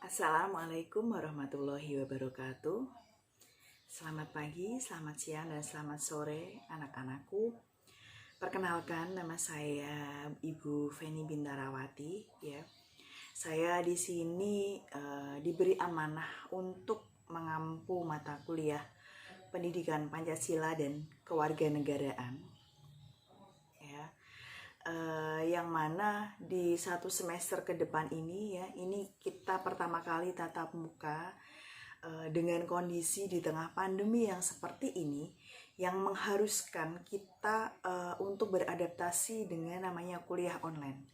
Assalamualaikum warahmatullahi wabarakatuh. Selamat pagi, selamat siang, dan selamat sore anak-anakku. Perkenalkan, nama saya Ibu Feni Bintarawati ya. Saya di sini diberi amanah untuk mengampu mata kuliah Pendidikan Pancasila dan Kewarganegaraan ya. Yang mana di satu semester ke depan ini ya, ini kita pertama kali tatap muka dengan kondisi di tengah pandemi yang seperti ini, yang mengharuskan kita untuk beradaptasi dengan namanya kuliah online.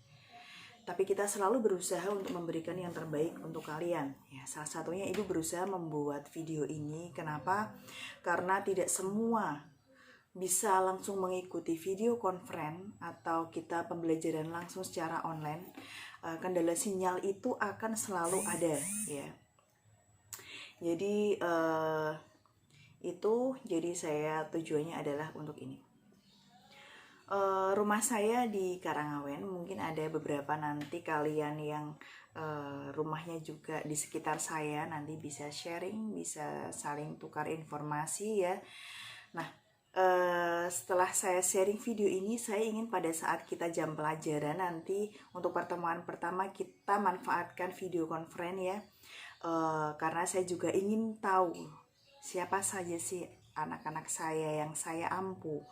Tapi kita selalu berusaha untuk memberikan yang terbaik untuk kalian ya. Salah satunya Ibu berusaha membuat video ini. Kenapa? Karena tidak semua bisa langsung mengikuti video conference atau kita pembelajaran langsung secara online. Kendala sinyal itu akan selalu ada ya. Jadi jadi saya tujuannya adalah untuk ini. Rumah saya di Karangawen, mungkin ada beberapa nanti kalian yang rumahnya juga di sekitar saya, nanti bisa sharing, bisa saling tukar informasi ya. Nah, setelah saya sharing video ini, saya ingin pada saat kita jam pelajaran nanti untuk pertemuan pertama kita manfaatkan video conference ya. Karena saya juga ingin tahu siapa saja sih anak-anak saya yang saya ampu.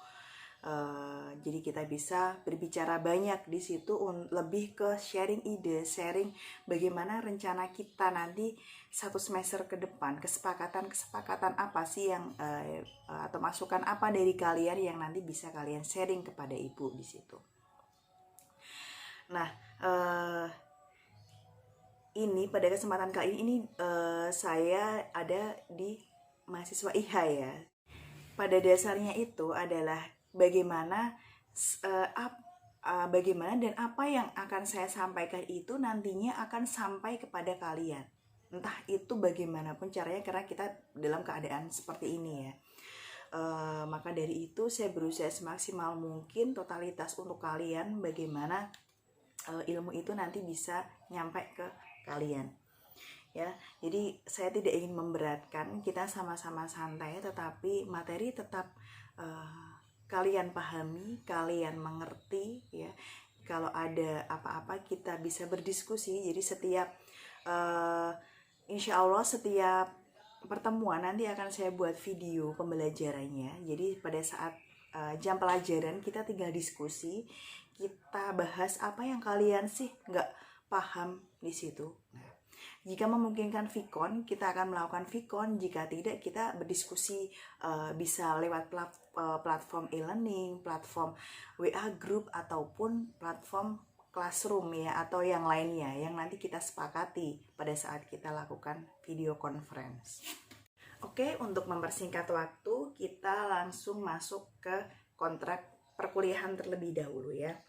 Jadi kita bisa berbicara banyak di situ, lebih ke sharing ide, sharing bagaimana rencana kita nanti satu semester ke depan, kesepakatan apa sih yang atau masukan apa dari kalian yang nanti bisa kalian sharing kepada ibu di situ. Nah, ini pada kesempatan kali ini saya ada di mahasiswa IH ya. Pada dasarnya itu adalah bagaimana dan apa yang akan saya sampaikan itu nantinya akan sampai kepada kalian. Entah itu bagaimanapun caranya, karena kita dalam keadaan seperti ini ya. Maka dari itu saya berusaha semaksimal mungkin totalitas untuk kalian, bagaimana ilmu itu nanti bisa nyampe ke kalian ya. Jadi saya tidak ingin memberatkan, kita sama-sama santai, tetapi materi tetap kalian pahami, kalian mengerti ya. Kalau ada apa-apa kita bisa berdiskusi. Jadi setiap insya Allah setiap pertemuan nanti akan saya buat video pembelajarannya. Jadi pada saat jam pelajaran kita tinggal diskusi, kita bahas apa yang kalian sih nggak paham di situ. Nah, jika memungkinkan Vicon, kita akan melakukan Vicon. Jika tidak, kita berdiskusi bisa lewat platform e-learning, platform WA group, ataupun platform classroom ya, atau yang lainnya yang nanti kita sepakati pada saat kita lakukan video conference. Oke, untuk mempersingkat waktu, kita langsung masuk ke kontrak perkuliahan terlebih dahulu ya.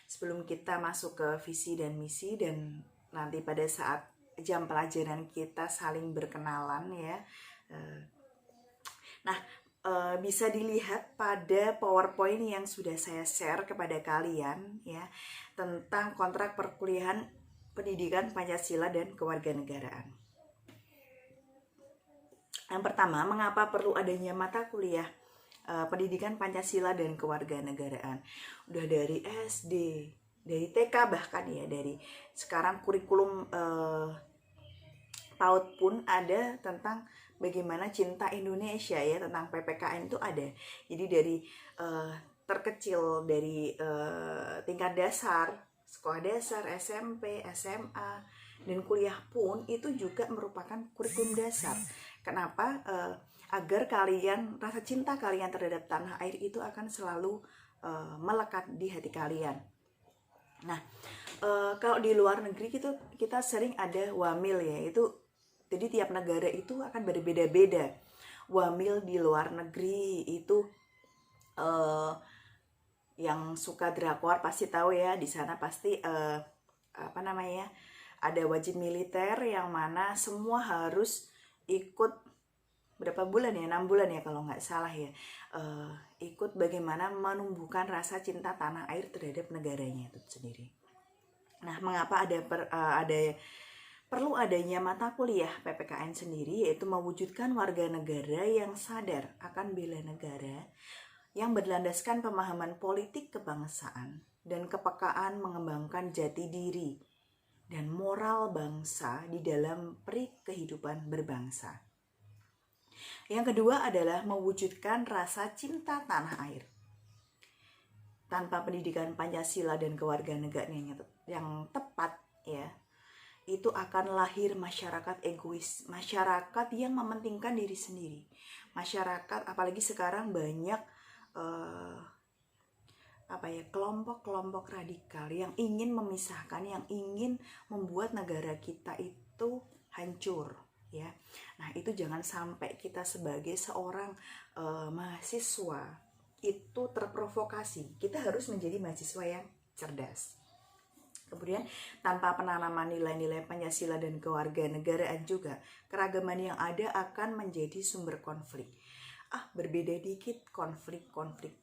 Sebelum kita masuk ke visi dan misi, dan nanti pada saat jam pelajaran kita saling berkenalan ya. Nah, bisa dilihat pada PowerPoint yang sudah saya share kepada kalian ya, tentang kontrak perkuliahan Pendidikan Pancasila dan Kewarganegaraan. Yang pertama, mengapa perlu adanya mata kuliah Pendidikan Pancasila dan Kewarganegaraan? Udah dari SD, dari TK bahkan ya, dari sekarang kurikulum PAUD pun ada tentang bagaimana cinta Indonesia ya, tentang PPKN itu ada. Jadi dari terkecil, dari tingkat dasar, sekolah dasar, SMP, SMA, dan kuliah pun itu juga merupakan kurikulum dasar. Kenapa? Agar kalian, rasa cinta kalian terhadap tanah air itu akan selalu melekat di hati kalian. Nah, kalau di luar negeri kita sering ada wamil ya, itu jadi tiap negara itu akan berbeda-beda. Wamil di luar negeri itu yang suka drakor pasti tahu ya, di sana pasti ada wajib militer yang mana semua harus ikut berapa bulan ya, 6 bulan ya kalau nggak salah ya, ikut bagaimana menumbuhkan rasa cinta tanah air terhadap negaranya itu sendiri. Nah, mengapa ada perlu adanya mata kuliah PPKN sendiri, yaitu mewujudkan warga negara yang sadar akan bela negara, yang berlandaskan pemahaman politik kebangsaan dan kepekaan mengembangkan jati diri dan moral bangsa di dalam perik kehidupan berbangsa. Yang kedua adalah mewujudkan rasa cinta tanah air. Tanpa pendidikan Pancasila dan kewarganegaraan yang tepat, ya, itu akan lahir masyarakat egois, masyarakat yang mementingkan diri sendiri. Masyarakat, apalagi sekarang banyak kelompok-kelompok radikal yang ingin memisahkan, yang ingin membuat negara kita itu hancur, ya. Nah, itu jangan sampai kita sebagai seorang mahasiswa itu terprovokasi. Kita harus menjadi mahasiswa yang cerdas. Kemudian tanpa penanaman nilai-nilai Pancasila dan kewarganegaraan juga, keragaman yang ada akan menjadi sumber konflik. Berbeda dikit konflik.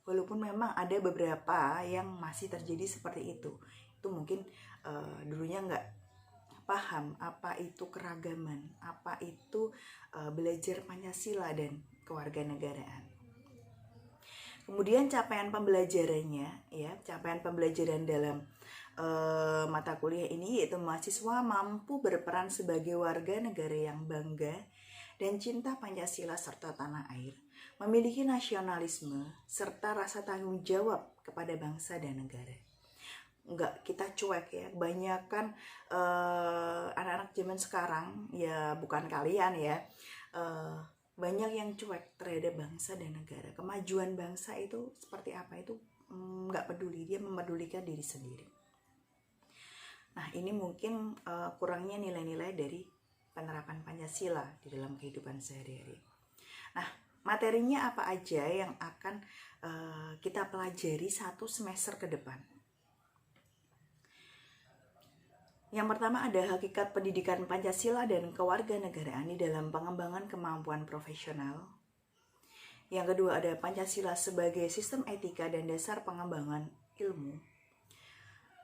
Walaupun memang ada beberapa yang masih terjadi seperti itu. Itu mungkin dulunya nggak paham apa itu keragaman, apa itu belajar Pancasila dan kewarganegaraan. Kemudian capaian pembelajarannya, ya, capaian pembelajaran dalam mata kuliah ini yaitu mahasiswa mampu berperan sebagai warga negara yang bangga dan cinta Pancasila serta tanah air, memiliki nasionalisme serta rasa tanggung jawab kepada bangsa dan negara. Enggak kita cuek, ya. Kebanyakan anak-anak zaman sekarang, ya bukan kalian, ya, banyak yang cuek terhadap bangsa dan negara. Kemajuan bangsa itu seperti apa itu enggak peduli, dia memedulikan diri sendiri. Nah, ini mungkin kurangnya nilai-nilai dari penerapan Pancasila di dalam kehidupan sehari-hari. Nah, materinya apa aja yang akan kita pelajari satu semester ke depan? Yang pertama ada hakikat pendidikan Pancasila dan kewarganegaraan di dalam pengembangan kemampuan profesional. Yang kedua ada Pancasila sebagai sistem etika dan dasar pengembangan ilmu.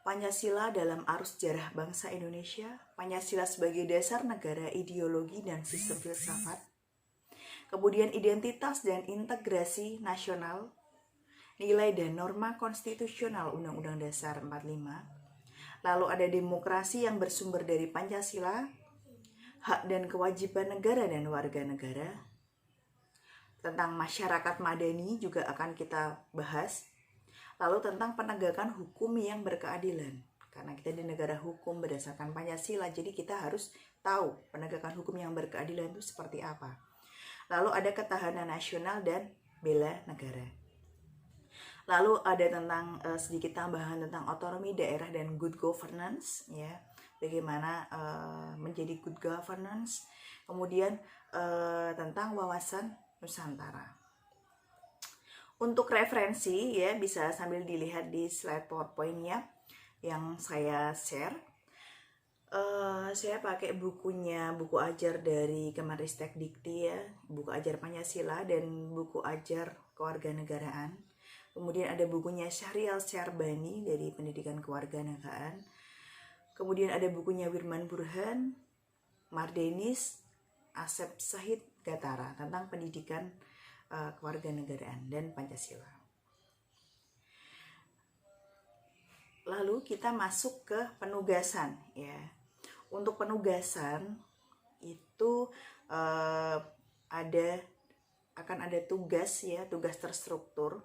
Pancasila dalam arus sejarah bangsa Indonesia, Pancasila sebagai dasar negara, ideologi, dan sistem filsafat. Kemudian identitas dan integrasi nasional, nilai dan norma konstitusional Undang-Undang Dasar 45. Lalu ada demokrasi yang bersumber dari Pancasila, hak dan kewajiban negara dan warga negara. Tentang masyarakat madani juga akan kita bahas. Lalu tentang penegakan hukum yang berkeadilan. Karena kita di negara hukum berdasarkan Pancasila, jadi kita harus tahu penegakan hukum yang berkeadilan itu seperti apa. Lalu ada ketahanan nasional dan bela negara. Lalu ada tentang sedikit tambahan tentang otonomi daerah dan good governance, ya. Bagaimana menjadi good governance. Kemudian tentang wawasan Nusantara. Untuk referensi, ya, bisa sambil dilihat di slide PowerPoint-nya yang saya share. Saya pakai bukunya, buku ajar dari Kemenristek Dikti, ya, buku ajar Pancasila dan buku ajar kewarganegaraan. Kemudian ada bukunya Syahrial Syarbani dari Pendidikan Kewarganegaraan. Kemudian ada bukunya Wirman Burhan, Mardenis, Asep Sahid Gatara tentang pendidikan kewarganegaraan dan Pancasila. Lalu kita masuk ke penugasan, ya. Untuk penugasan itu akan ada tugas, ya, tugas terstruktur.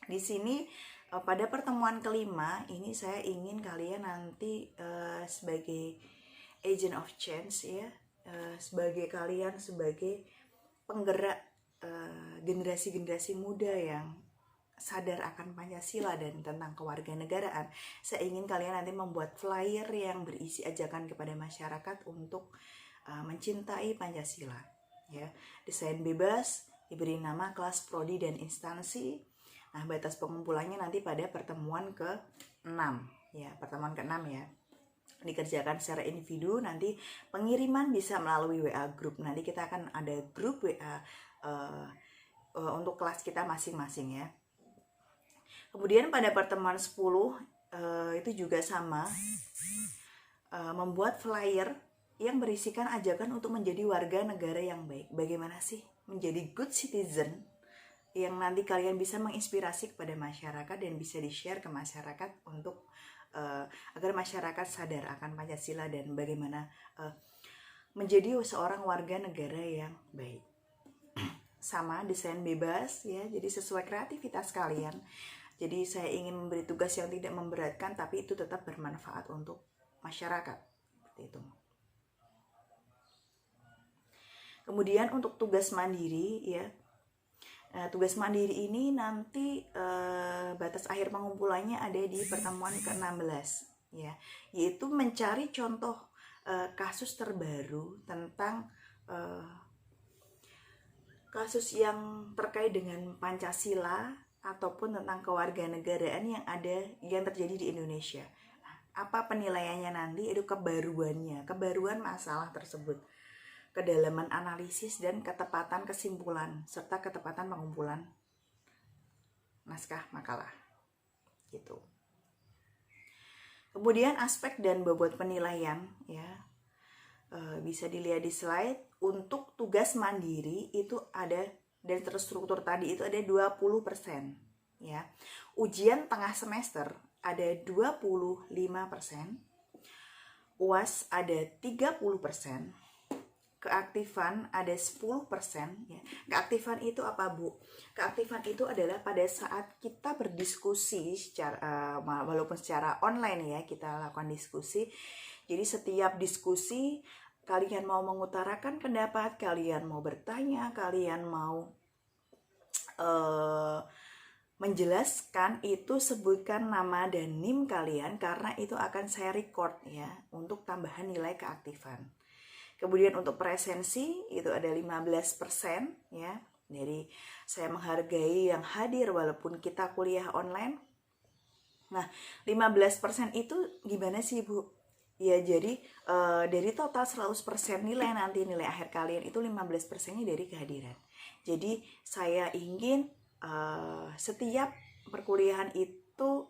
Di sini pada pertemuan kelima ini saya ingin kalian nanti sebagai agent of change, ya, sebagai penggerak generasi-generasi muda yang sadar akan Pancasila dan tentang kewarganegaraan. Saya ingin kalian nanti membuat flyer yang berisi ajakan kepada masyarakat untuk mencintai Pancasila, ya. Desain bebas, diberi nama kelas, prodi, dan instansi. Nah, batas pengumpulannya nanti pada pertemuan ke-6, ya, pertemuan ke-6, ya. Dikerjakan secara individu, nanti pengiriman bisa melalui WA group. Nanti kita akan ada grup WA untuk kelas kita masing-masing, ya. Kemudian pada pertemuan 10 itu juga sama, membuat flyer yang berisikan ajakan untuk menjadi warga negara yang baik. Bagaimana sih menjadi good citizen yang nanti kalian bisa menginspirasi kepada masyarakat dan bisa di-share ke masyarakat untuk agar masyarakat sadar akan Pancasila dan bagaimana menjadi seorang warga negara yang baik. Sama, desain bebas ya, jadi sesuai kreativitas kalian. Jadi saya ingin memberi tugas yang tidak memberatkan tapi itu tetap bermanfaat untuk masyarakat. Seperti itu. Kemudian untuk tugas mandiri ya. Tugas mandiri ini nanti batas akhir pengumpulannya ada di pertemuan ke-16 ya, yaitu mencari contoh kasus terbaru tentang kasus yang terkait dengan Pancasila ataupun tentang kewarganegaraan yang terjadi di Indonesia. Apa penilaiannya nanti? Itu kebaruan masalah tersebut, kedalaman analisis dan ketepatan kesimpulan serta ketepatan pengumpulan naskah makalah gitu. Kemudian aspek dan bobot penilaian ya, bisa dilihat di slide. Untuk tugas mandiri itu ada, dan terstruktur tadi itu ada 20% ya. Ujian tengah semester ada 25%, UAS ada 30%, keaktifan ada 10% ya. Keaktifan itu apa, Bu? Keaktifan itu adalah pada saat kita berdiskusi secara walaupun secara online ya, kita lakukan diskusi. Jadi setiap diskusi kalian mau mengutarakan pendapat, kalian mau bertanya, kalian mau menjelaskan, itu sebutkan nama dan NIM kalian karena itu akan saya record ya untuk tambahan nilai keaktifan. Kemudian untuk presensi itu ada 15% ya. Jadi saya menghargai yang hadir walaupun kita kuliah online. Nah, 15% itu gimana sih, Bu? Ya, jadi dari total 100% nilai nanti, nilai akhir kalian itu 15%-nya dari kehadiran. Jadi saya ingin setiap perkuliahan itu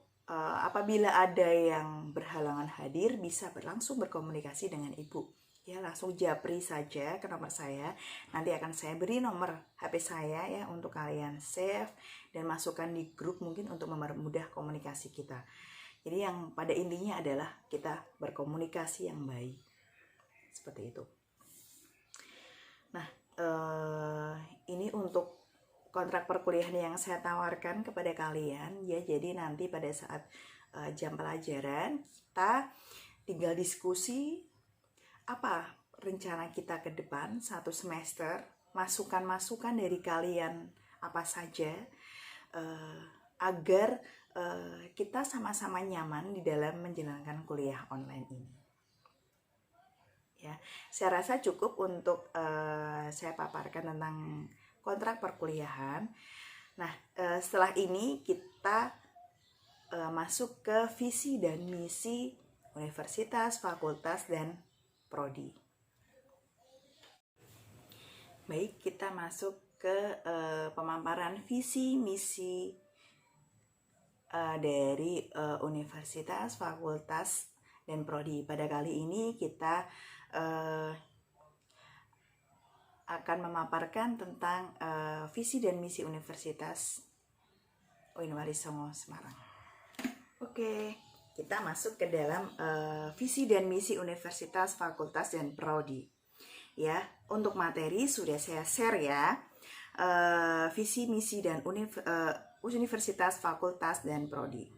apabila ada yang berhalangan hadir bisa langsung berkomunikasi dengan Ibu. Ya, langsung japri saja ke nomor saya. Nanti akan saya beri nomor HP saya ya untuk kalian save dan masukkan di grup mungkin untuk mempermudah komunikasi kita. Jadi yang pada intinya adalah kita berkomunikasi yang baik. Seperti itu. Nah, ini untuk kontrak perkuliahan yang saya tawarkan kepada kalian ya. Jadi nanti pada saat jam pelajaran kita tinggal diskusi apa rencana kita ke depan satu semester, masukan-masukan dari kalian apa saja agar kita sama-sama nyaman di dalam menjalankan kuliah online ini. Ya, saya rasa cukup untuk saya paparkan tentang kontrak perkuliahan. Nah, setelah ini kita masuk ke visi dan misi universitas, fakultas, dan prodi. Baik, kita masuk ke pemaparan visi misi dari universitas, fakultas, dan prodi. Pada kali ini kita akan memaparkan tentang visi dan misi Universitas UIN Warisongo Semarang. Oke, kita masuk ke dalam visi dan misi Universitas, fakultas, dan prodi. Ya, untuk materi sudah saya share ya. Visi, misi, dan universitas, fakultas, dan prodi.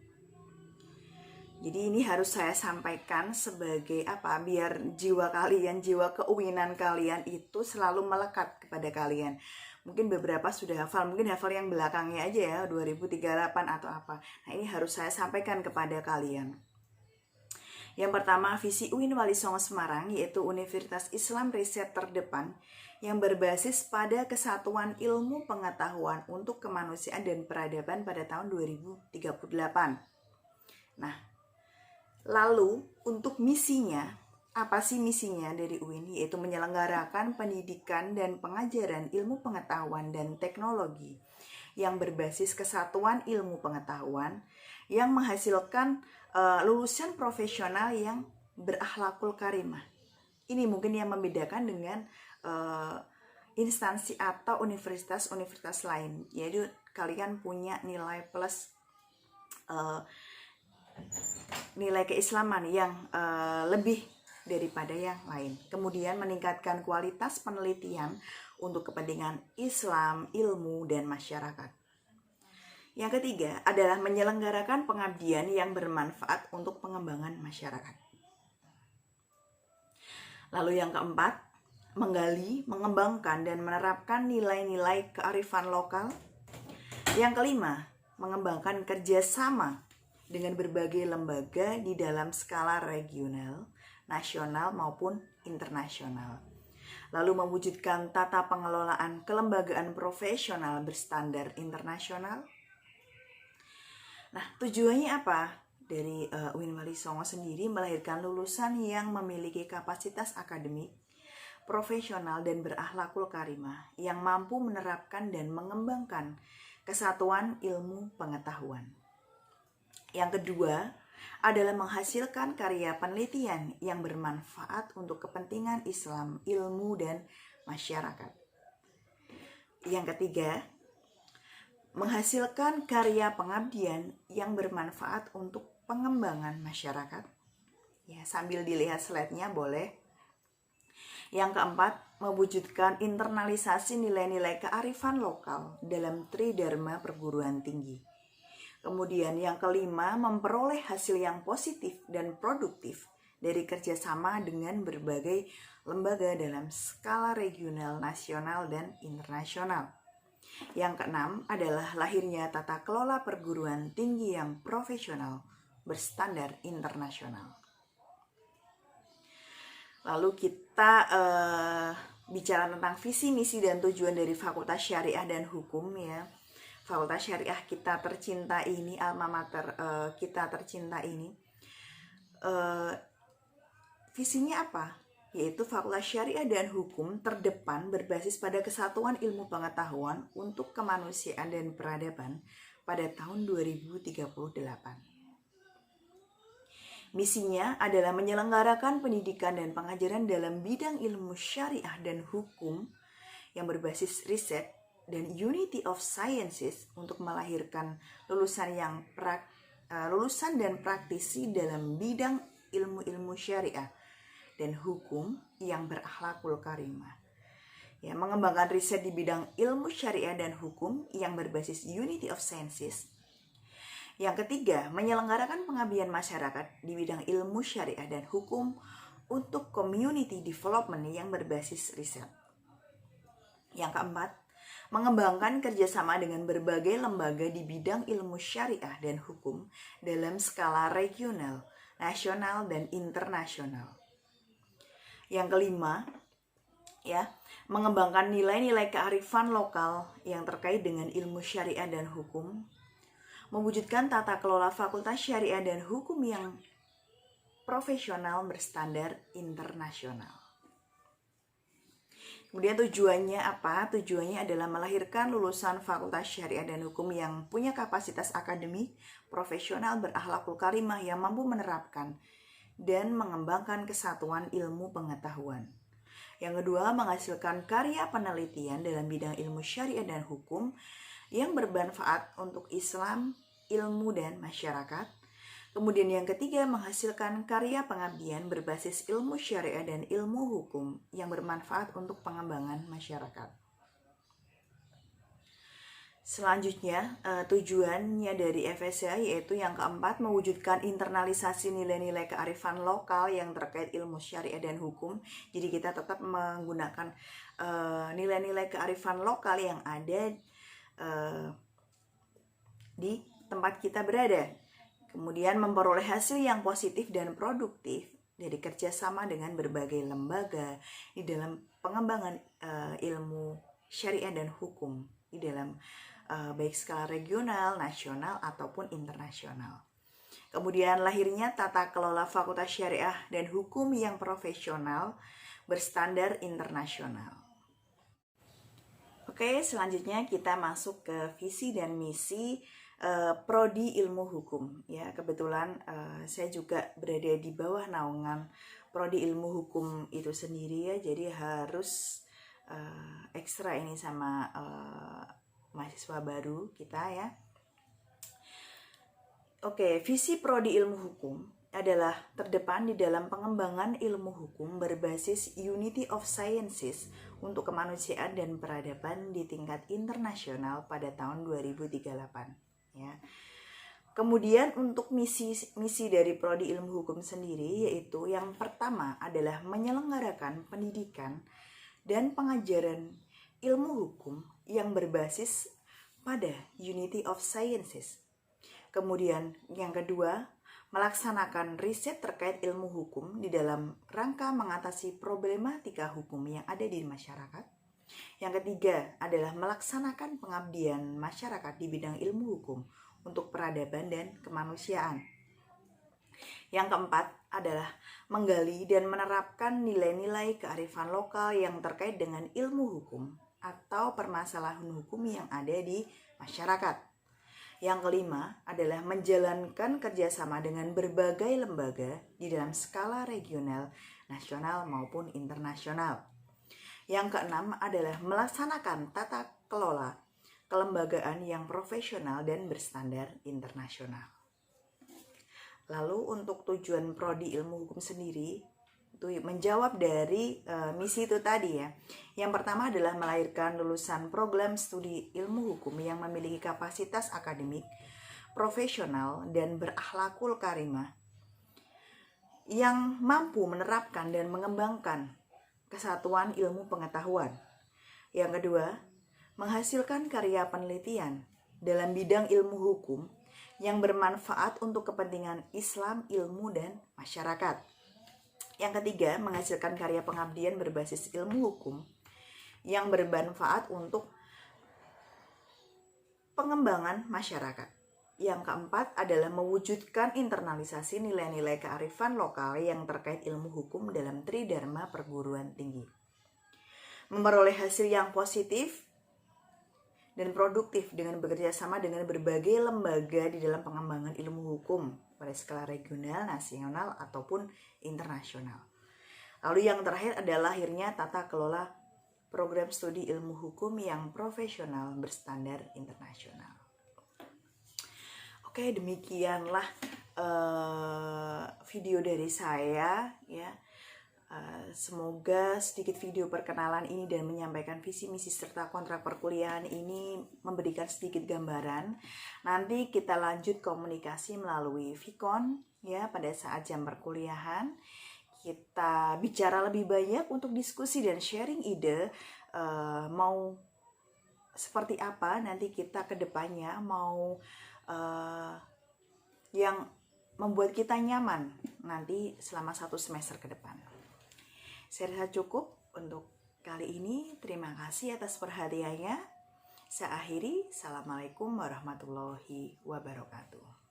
Jadi ini harus saya sampaikan sebagai apa? Biar jiwa kalian, jiwa keuinan kalian itu selalu melekat kepada kalian. Mungkin beberapa sudah hafal, mungkin hafal yang belakangnya aja ya, 2038 atau apa. Nah, ini harus saya sampaikan kepada kalian. Yang pertama, visi UIN Warisongo Semarang yaitu Universitas Islam Riset Terdepan yang berbasis pada kesatuan ilmu pengetahuan untuk kemanusiaan dan peradaban pada tahun 2038. Nah, lalu untuk misinya, apa sih misinya dari UIN? Yaitu menyelenggarakan pendidikan dan pengajaran ilmu pengetahuan dan teknologi yang berbasis kesatuan ilmu pengetahuan yang menghasilkan lulusan profesional yang berakhlakul karimah, Ini mungkin yang membedakan dengan instansi atau universitas-universitas lain, yaitu kalian punya nilai plus nilai keislaman yang lebih daripada yang lain. Kemudian meningkatkan kualitas penelitian untuk kepentingan Islam, ilmu, dan masyarakat. Yang ketiga adalah menyelenggarakan pengabdian yang bermanfaat untuk pengembangan masyarakat. Lalu yang keempat, menggali, mengembangkan, dan menerapkan nilai-nilai kearifan lokal. Yang kelima, mengembangkan kerjasama dengan berbagai lembaga di dalam skala regional, nasional, maupun internasional. Lalu mewujudkan tata pengelolaan kelembagaan profesional berstandar internasional. Nah, tujuannya apa? Dari UIN Wali Songo sendiri melahirkan lulusan yang memiliki kapasitas akademik, profesional, dan berakhlakul karimah yang mampu menerapkan dan mengembangkan kesatuan ilmu pengetahuan. Yang kedua adalah menghasilkan karya penelitian yang bermanfaat untuk kepentingan Islam, ilmu, dan masyarakat. Yang ketiga, menghasilkan karya pengabdian yang bermanfaat untuk pengembangan masyarakat. Ya, sambil dilihat slide-nya boleh. Yang keempat, mewujudkan internalisasi nilai-nilai kearifan lokal dalam tridharma perguruan tinggi. Kemudian yang kelima, memperoleh hasil yang positif dan produktif dari kerjasama dengan berbagai lembaga dalam skala regional, nasional, dan internasional. Yang keenam adalah lahirnya tata kelola perguruan tinggi yang profesional berstandar internasional. Lalu kita bicara tentang visi, misi, dan tujuan dari Fakultas Syariah dan Hukum ya. Fakultas Syariah kita tercinta ini, alma mater kita tercinta ini, visinya apa? Yaitu Fakultas Syariah dan Hukum terdepan berbasis pada kesatuan ilmu pengetahuan untuk kemanusiaan dan peradaban pada tahun 2038. Misinya adalah menyelenggarakan pendidikan dan pengajaran dalam bidang ilmu syariah dan hukum yang berbasis riset dan Unity of Sciences untuk melahirkan lulusan dan praktisi dalam bidang ilmu-ilmu syariah dan hukum yang berakhlakul karimah. Ya, mengembangkan riset di bidang ilmu syariah dan hukum yang berbasis Unity of Sciences. Yang ketiga, menyelenggarakan pengabdian masyarakat di bidang ilmu syariah dan hukum untuk community development yang berbasis riset. Yang keempat, mengembangkan kerjasama dengan berbagai lembaga di bidang ilmu syariah dan hukum dalam skala regional, nasional, dan internasional. Yang kelima, ya, mengembangkan nilai-nilai kearifan lokal yang terkait dengan ilmu syariah dan hukum, mewujudkan tata kelola Fakultas Syariah dan Hukum yang profesional berstandar internasional. Kemudian tujuannya apa? Tujuannya adalah melahirkan lulusan Fakultas Syariah dan Hukum yang punya kapasitas akademik, profesional, berakhlakul karimah yang mampu menerapkan dan mengembangkan kesatuan ilmu pengetahuan. Yang kedua, menghasilkan karya penelitian dalam bidang ilmu syariah dan hukum yang bermanfaat untuk Islam, ilmu, dan masyarakat. Kemudian yang ketiga, menghasilkan karya pengabdian berbasis ilmu syariah dan ilmu hukum yang bermanfaat untuk pengembangan masyarakat. Selanjutnya, tujuannya dari FSH yaitu yang keempat, mewujudkan internalisasi nilai-nilai kearifan lokal yang terkait ilmu syariah dan hukum. Jadi kita tetap menggunakan nilai-nilai kearifan lokal yang ada di tempat kita berada. Kemudian memperoleh hasil yang positif dan produktif dari kerjasama dengan berbagai lembaga di dalam pengembangan ilmu syariah dan hukum di dalam baik skala regional, nasional, ataupun internasional. Kemudian lahirnya tata kelola Fakultas Syariah dan Hukum yang profesional berstandar internasional. Oke, selanjutnya kita masuk ke visi dan misi Prodi Ilmu Hukum. Ya, kebetulan saya juga berada di bawah naungan prodi ilmu hukum itu sendiri ya, jadi harus ekstra ini sama mahasiswa baru kita ya. Oke, visi prodi ilmu hukum adalah terdepan di dalam pengembangan ilmu hukum berbasis Unity of Sciences untuk kemanusiaan dan peradaban di tingkat internasional pada tahun 2038 ya. Kemudian untuk misi dari prodi ilmu hukum sendiri yaitu yang pertama adalah menyelenggarakan pendidikan dan pengajaran ilmu hukum yang berbasis pada Unity of Sciences. Kemudian yang kedua, melaksanakan riset terkait ilmu hukum di dalam rangka mengatasi problematika hukum yang ada di masyarakat. Yang ketiga adalah melaksanakan pengabdian masyarakat di bidang ilmu hukum untuk peradaban dan kemanusiaan. Yang keempat adalah menggali dan menerapkan nilai-nilai kearifan lokal yang terkait dengan ilmu hukum atau permasalahan hukum yang ada di masyarakat. Yang kelima adalah menjalankan kerjasama dengan berbagai lembaga di dalam skala regional, nasional maupun internasional. Yang keenam adalah melaksanakan tata kelola kelembagaan yang profesional dan berstandar internasional. Lalu untuk tujuan prodi ilmu hukum sendiri itu menjawab dari misi itu tadi ya. Yang pertama adalah melahirkan lulusan program studi ilmu hukum yang memiliki kapasitas akademik, profesional, dan berakhlakul karimah yang mampu menerapkan dan mengembangkan kesatuan ilmu pengetahuan. Yang kedua, menghasilkan karya penelitian dalam bidang ilmu hukum yang bermanfaat untuk kepentingan Islam, ilmu, dan masyarakat. Yang ketiga, menghasilkan karya pengabdian berbasis ilmu hukum yang bermanfaat untuk pengembangan masyarakat. Yang keempat adalah mewujudkan internalisasi nilai-nilai kearifan lokal yang terkait ilmu hukum dalam tridharma perguruan tinggi. Memperoleh hasil yang positif dan produktif dengan bekerja sama dengan berbagai lembaga di dalam pengembangan ilmu hukum pada skala regional, nasional, ataupun internasional. Lalu yang terakhir adalah lahirnya tata kelola program studi ilmu hukum yang profesional berstandar internasional. Oke, demikianlah video dari saya ya. Semoga sedikit video perkenalan ini dan menyampaikan visi misi serta kontrak perkuliahan ini memberikan sedikit gambaran. Nanti kita lanjut komunikasi melalui Vicon ya pada saat jam perkuliahan. Kita bicara lebih banyak untuk diskusi dan sharing ide mau seperti apa nanti kita ke depannya, mau yang membuat kita nyaman nanti selama 1 semester ke depan. Saya rasa cukup untuk kali ini. Terima kasih atas perhatiannya. Saya akhiri. Assalamualaikum warahmatullahi wabarakatuh.